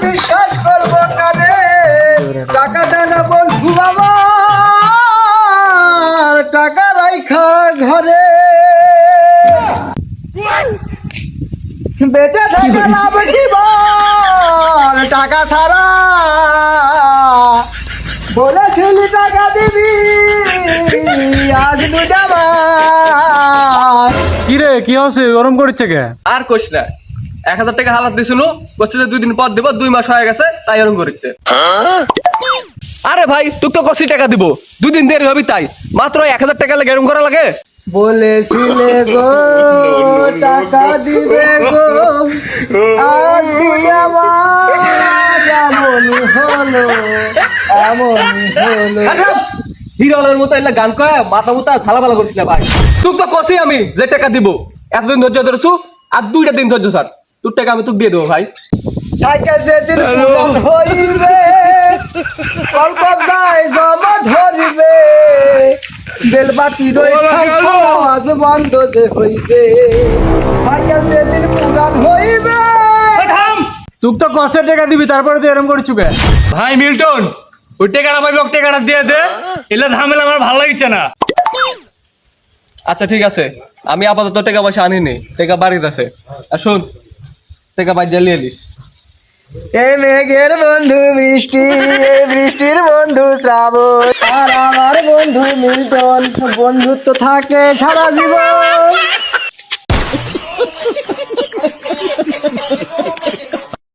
বিশ্বাস করবো কারে টাকা দেনা বন্ধু আমার টাকা রাইখা ঘরে বেঁচে থাকে লাভ কি বল টাকা ছাড়া বলেছিলি টাকা দিবি আজ দুটা মাস কি রে কি হচ্ছে গরম করছে কে? আর কোশ না 1000 টাকা হালাত দিছিল বলছে যে 2 দিন পর দেব 2 মাস হয়ে গেছে তাই এরকম করেছে। আরে ভাই তুই তো কষি টাকা দিব 2 দিন দেরি হবে তাই মাত্র 1000 টাকা লাগে এরকম করা লাগে। বলেছিলে গো টাকা দিবে গো আজ দুটা মাস এমনই হলো হিরোলের মতো এলা গান কয় মাথা মুতা ঝালাপালা করছিস না ভাই। তুই তো কষি আমি যে টাকা দিব এতদিন ধৈর্য ধরেছু আর 2টা দিন ধৈর্য ছাড় তোর টাকা আমি তোকে দিয়ে দেবো ভাই। সাইকেল যেদিন পুরান হইবে কলকাতায় জমা ধরিবে বেলবাতি আওয়াজ বন্ধ যে হইবে সাইকেল যেদিন পুরান হইবে তুই তো কষে টাকা দিবি তারপরে তুই এরকম করছু কে? ভাই মিল্টন ওই টাকাটা পাইবি ওই টাকাটা দিয়ে দে এলে ঝামেলা আমার ভালো লাগছে না। আচ্ছা ঠিক আছে আমি আপাতত টাকা পয়সা আনিনি টাকা বাড়িতে আছে আর শোন টাকা বাই জ্বালিয়ে নিস। এই মেঘের বন্ধু বৃষ্টি এই বৃষ্টির বন্ধু শ্রাবণ আর আমার বন্ধু মিল্টন বন্ধুত্ব থাকে সারা জীবন।